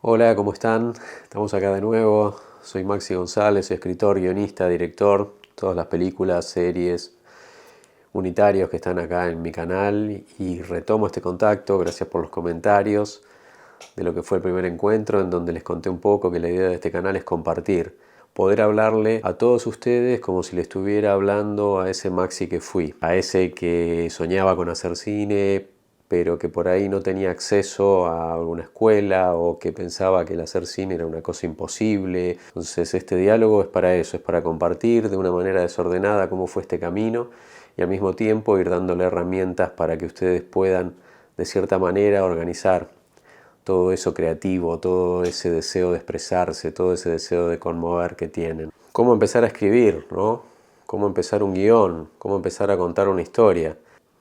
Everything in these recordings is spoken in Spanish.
Hola, ¿cómo están? Estamos acá de nuevo. Soy Maxi González, soy escritor, guionista, director. Todas las películas, series, unitarios que están acá en mi canal. Y retomo este contacto, gracias por los comentarios de lo que fue el primer encuentro, en donde les conté un poco que la idea de este canal es compartir. Poder hablarle a todos ustedes como si le estuviera hablando a ese Maxi que fui. A ese que soñaba con hacer cine, pero que por ahí no tenía acceso a alguna escuela o que pensaba que el hacer cine era una cosa imposible. Entonces este diálogo es para eso, es para compartir de una manera desordenada cómo fue este camino y al mismo tiempo ir dándole herramientas para que ustedes puedan de cierta manera organizar todo eso creativo, todo ese deseo de expresarse, todo ese deseo de conmover que tienen. Cómo empezar a escribir, ¿no? Cómo empezar un guión, cómo empezar a contar una historia.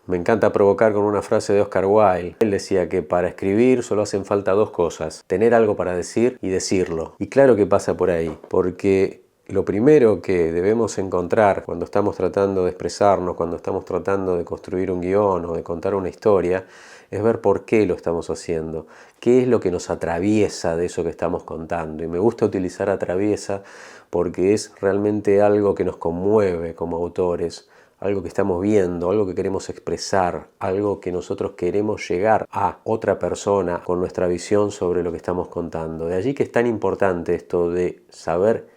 Me encanta provocar con una frase de Oscar Wilde. Él decía que para escribir solo hacen falta dos cosas: tener algo para decir y decirlo. Y claro que pasa por ahí, porque lo primero que debemos encontrar cuando estamos tratando de expresarnos, cuando estamos tratando de construir un guión o de contar una historia, es ver por qué lo estamos haciendo, qué es lo que nos atraviesa de eso que estamos contando. Y me gusta utilizar atraviesa porque es realmente algo que nos conmueve como autores, algo que estamos viendo, algo que queremos expresar, algo que nosotros queremos llegar a otra persona con nuestra visión sobre lo que estamos contando. De allí que es tan importante esto de saber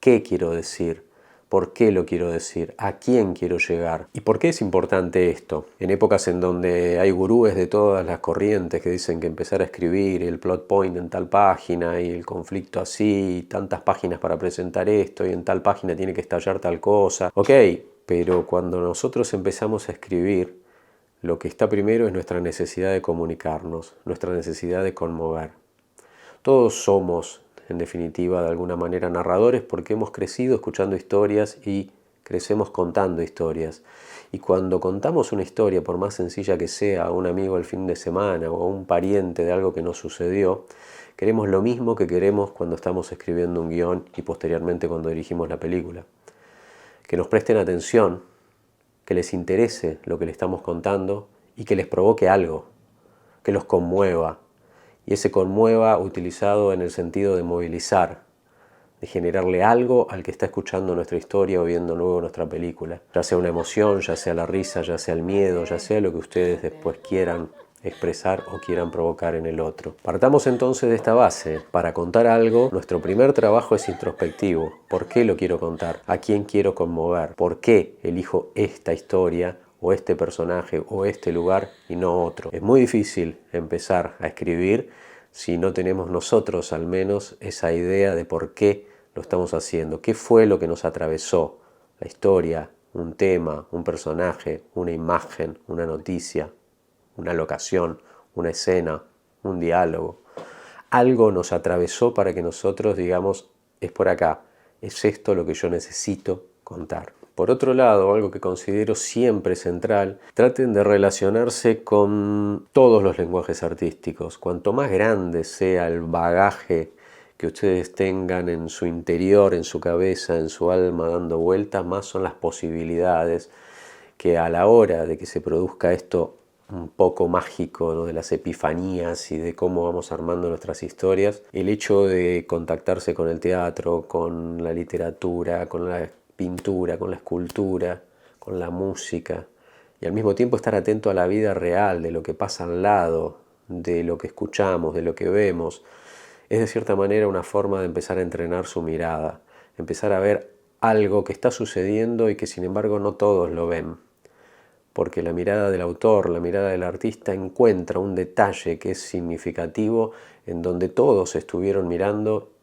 qué quiero decir, por qué lo quiero decir, a quién quiero llegar. ¿Y por qué es importante esto? En épocas en donde hay gurúes de todas las corrientes que dicen que empezar a escribir el plot point en tal página y el conflicto así, y tantas páginas para presentar esto y en tal página tiene que estallar tal cosa. Ok, pero cuando nosotros empezamos a escribir, lo que está primero es nuestra necesidad de comunicarnos, nuestra necesidad de conmover. Todos somos, en definitiva, de alguna manera narradores porque hemos crecido escuchando historias y crecemos contando historias. Y cuando contamos una historia, por más sencilla que sea, a un amigo el fin de semana o a un pariente de algo que nos sucedió, queremos lo mismo que queremos cuando estamos escribiendo un guión y posteriormente cuando dirigimos la película. Que nos presten atención, que les interese lo que le estamos contando y que les provoque algo, que los conmueva. Y ese conmueva utilizado en el sentido de movilizar, de generarle algo al que está escuchando nuestra historia o viendo luego nuestra película. Ya sea una emoción, ya sea la risa, ya sea el miedo, ya sea lo que ustedes después quieran expresar o quieran provocar en el otro. Partamos entonces de esta base. Para contar algo, nuestro primer trabajo es introspectivo. ¿Por qué lo quiero contar? ¿A quién quiero conmover? ¿Por qué elijo esta historia o este personaje o este lugar y no otro? Es muy difícil empezar a escribir si no tenemos nosotros al menos esa idea de por qué lo estamos haciendo. ¿Qué fue lo que nos atravesó? La historia, un tema, un personaje, una imagen, una noticia, una locación, una escena, un diálogo. Algo nos atravesó para que nosotros digamos, es por acá, es esto lo que yo necesito contar. Por otro lado, algo que considero siempre central, traten de relacionarse con todos los lenguajes artísticos. Cuanto más grande sea el bagaje que ustedes tengan en su interior, en su cabeza, en su alma dando vueltas, más son las posibilidades que a la hora de que se produzca esto un poco mágico, ¿no?, de las epifanías y de cómo vamos armando nuestras historias, el hecho de contactarse con el teatro, con la literatura, con la pintura, con la escultura, con la música, y al mismo tiempo estar atento a la vida real, de lo que pasa al lado, de lo que escuchamos, de lo que vemos, es de cierta manera una forma de empezar a entrenar su mirada, empezar a ver algo que está sucediendo y que sin embargo no todos lo ven. Porque la mirada del autor, la mirada del artista encuentra un detalle que es significativo en donde todos estuvieron mirando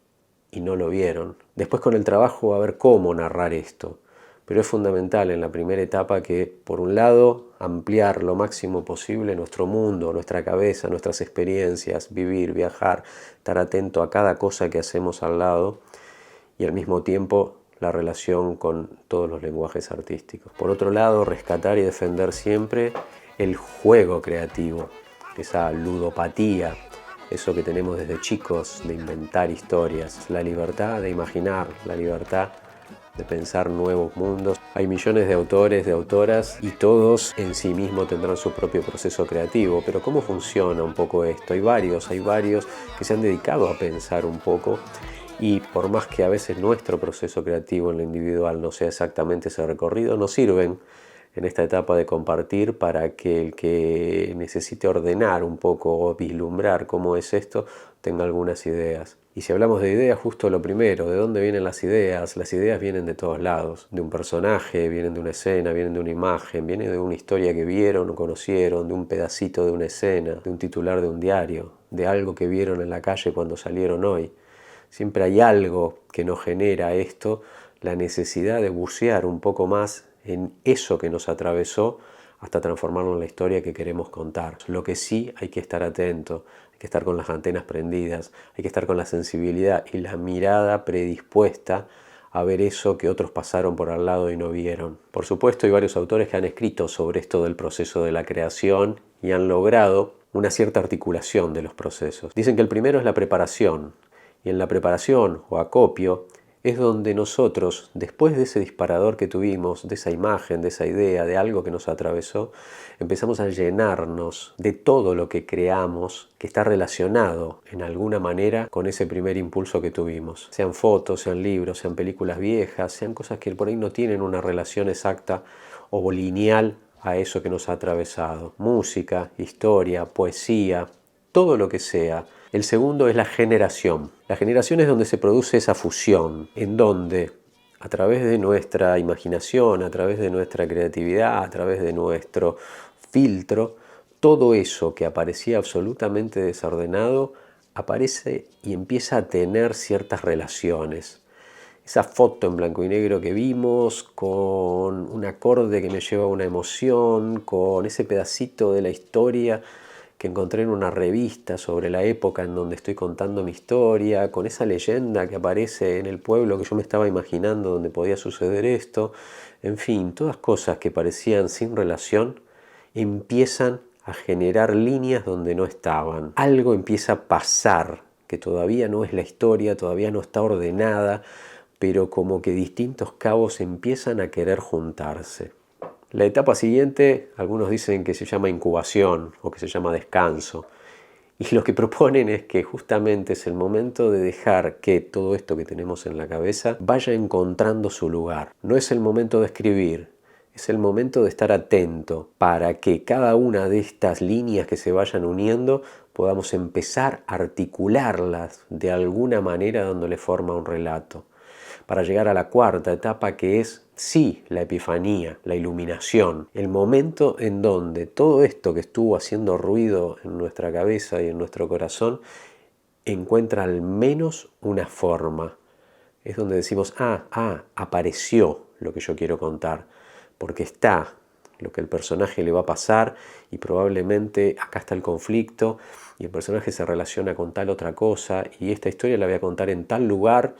y no lo vieron. Después con el trabajo va a ver cómo narrar esto, pero es fundamental en la primera etapa que, por un lado, ampliar lo máximo posible nuestro mundo, nuestra cabeza, nuestras experiencias, vivir, viajar, estar atento a cada cosa que hacemos al lado y al mismo tiempo la relación con todos los lenguajes artísticos. Por otro lado, rescatar y defender siempre el juego creativo, esa ludopatía, eso que tenemos desde chicos de inventar historias, la libertad de imaginar, la libertad de pensar nuevos mundos. Hay millones de autores, de autoras, y todos en sí mismos tendrán su propio proceso creativo. Pero ¿cómo funciona un poco esto? Hay varios que se han dedicado a pensar un poco, y por más que a veces nuestro proceso creativo en lo individual no sea exactamente ese recorrido, nos sirven en esta etapa de compartir para que el que necesite ordenar un poco o vislumbrar cómo es esto, tenga algunas ideas. Y si hablamos de ideas, justo lo primero, ¿de dónde vienen las ideas? Las ideas vienen de todos lados, de un personaje, vienen de una escena, vienen de una imagen, vienen de una historia que vieron o conocieron, de un pedacito de una escena, de un titular de un diario, de algo que vieron en la calle cuando salieron hoy. Siempre hay algo que nos genera esto, la necesidad de bucear un poco más en eso que nos atravesó hasta transformarlo en la historia que queremos contar. Lo que sí, hay que estar atento, hay que estar con las antenas prendidas, hay que estar con la sensibilidad y la mirada predispuesta a ver eso que otros pasaron por al lado y no vieron. Por supuesto, hay varios autores que han escrito sobre esto del proceso de la creación y han logrado una cierta articulación de los procesos. Dicen que el primero es la preparación, y en la preparación o acopio es donde nosotros, después de ese disparador que tuvimos, de esa imagen, de esa idea, de algo que nos atravesó, empezamos a llenarnos de todo lo que creamos que está relacionado en alguna manera con ese primer impulso que tuvimos. Sean fotos, sean libros, sean películas viejas, sean cosas que por ahí no tienen una relación exacta o lineal a eso que nos ha atravesado. Música, historia, poesía, todo lo que sea. El segundo es la generación. La generación es donde se produce esa fusión, en donde a través de nuestra imaginación, a través de nuestra creatividad, a través de nuestro filtro, todo eso que aparecía absolutamente desordenado aparece y empieza a tener ciertas relaciones. Esa foto en blanco y negro que vimos, con un acorde que me lleva a una emoción, con ese pedacito de la historia que encontré en una revista sobre la época en donde estoy contando mi historia, con esa leyenda que aparece en el pueblo que yo me estaba imaginando donde podía suceder esto. En fin, todas cosas que parecían sin relación empiezan a generar líneas donde no estaban. Algo empieza a pasar, que todavía no es la historia, todavía no está ordenada, pero como que distintos cabos empiezan a querer juntarse. La etapa siguiente, algunos dicen que se llama incubación o que se llama descanso. Y lo que proponen es que justamente es el momento de dejar que todo esto que tenemos en la cabeza vaya encontrando su lugar. No es el momento de escribir, es el momento de estar atento para que cada una de estas líneas que se vayan uniendo podamos empezar a articularlas de alguna manera dándole forma a un relato. Para llegar a la cuarta etapa, que es, sí, la epifanía, la iluminación, el momento en donde todo esto que estuvo haciendo ruido en nuestra cabeza y en nuestro corazón encuentra al menos una forma. Es donde decimos, apareció lo que yo quiero contar, porque está lo que el personaje le va a pasar y probablemente acá está el conflicto y el personaje se relaciona con tal otra cosa y esta historia la voy a contar en tal lugar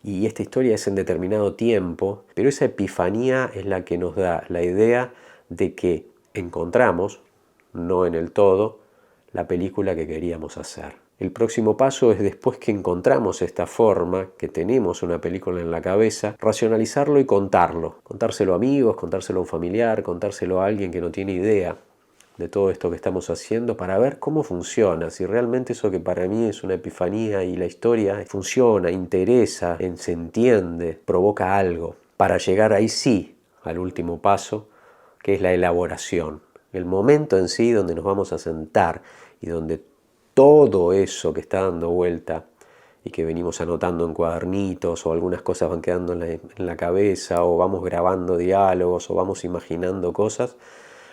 y esta historia es en determinado tiempo, pero esa epifanía es la que nos da la idea de que encontramos, no en el todo, la película que queríamos hacer. El próximo paso es, después que encontramos esta forma, que tenemos una película en la cabeza, racionalizarlo y contarlo. Contárselo a amigos, contárselo a un familiar, contárselo a alguien que no tiene idea de todo esto que estamos haciendo, para ver cómo funciona, si realmente eso que para mí es una epifanía y la historia funciona, interesa, se entiende, provoca algo, para llegar ahí sí al último paso, que es la elaboración, el momento en sí donde nos vamos a sentar y donde todo eso que está dando vuelta y que venimos anotando en cuadernitos o algunas cosas van quedando en la cabeza o vamos grabando diálogos o vamos imaginando cosas,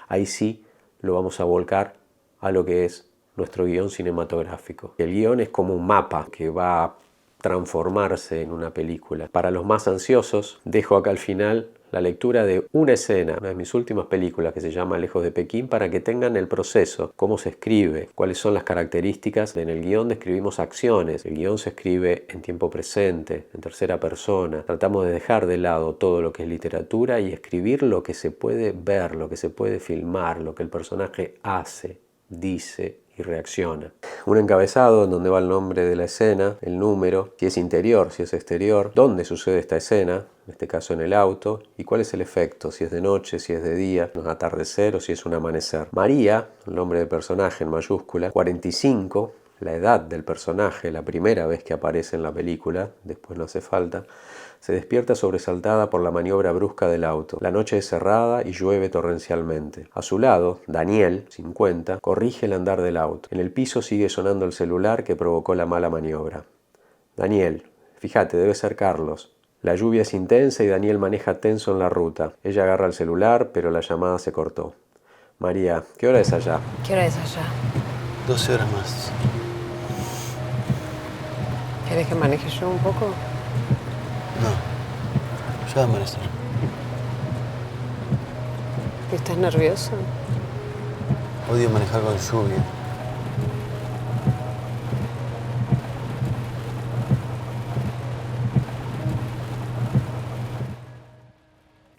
ahí sí lo vamos a volcar a lo que es nuestro guión cinematográfico. El guión es como un mapa que va a transformarse en una película. Para los más ansiosos, dejo acá al final la lectura de una escena, una de mis últimas películas que se llama Lejos de Pekín, para que tengan el proceso, cómo se escribe, cuáles son las características. En el guión describimos acciones, el guión se escribe en tiempo presente, en tercera persona. Tratamos de dejar de lado todo lo que es literatura y escribir lo que se puede ver, lo que se puede filmar, lo que el personaje hace, dice y reacciona. Un encabezado en donde va el nombre de la escena, el número, si es interior, si es exterior, dónde sucede esta escena, en este caso en el auto, y cuál es el efecto, si es de noche, si es de día, un atardecer o si es un amanecer. María, el nombre del personaje en mayúscula, 45, la edad del personaje, la primera vez que aparece en la película, después no hace falta, se despierta sobresaltada por la maniobra brusca del auto. La noche es cerrada y llueve torrencialmente. A su lado, Daniel, 50, corrige el andar del auto. En el piso sigue sonando el celular que provocó la mala maniobra. Daniel, fíjate, debe ser Carlos. La lluvia es intensa y Daniel maneja tenso en la ruta. Ella agarra el celular, pero la llamada se cortó. María, ¿qué hora es allá? ¿Qué hora es allá? 12 horas más. ¿Querés que maneje yo un poco? No, ya va a amanecer. ¿Estás nervioso? Odio manejar con lluvia.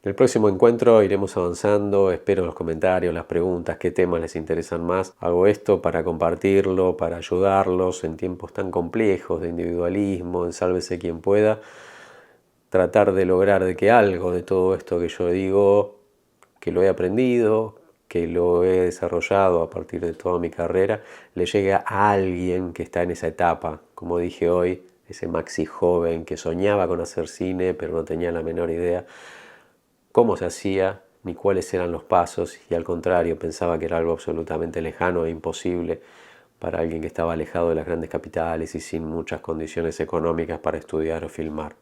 En el próximo encuentro iremos avanzando, espero los comentarios, las preguntas, qué temas les interesan más. Hago esto para compartirlo, para ayudarlos en tiempos tan complejos de individualismo, en sálvese quien pueda. Tratar de lograr de que algo de todo esto que yo digo, que lo he aprendido, que lo he desarrollado a partir de toda mi carrera, le llegue a alguien que está en esa etapa, como dije hoy, ese Maxi joven que soñaba con hacer cine pero no tenía la menor idea cómo se hacía ni cuáles eran los pasos, y al contrario pensaba que era algo absolutamente lejano e imposible para alguien que estaba alejado de las grandes capitales y sin muchas condiciones económicas para estudiar o filmar.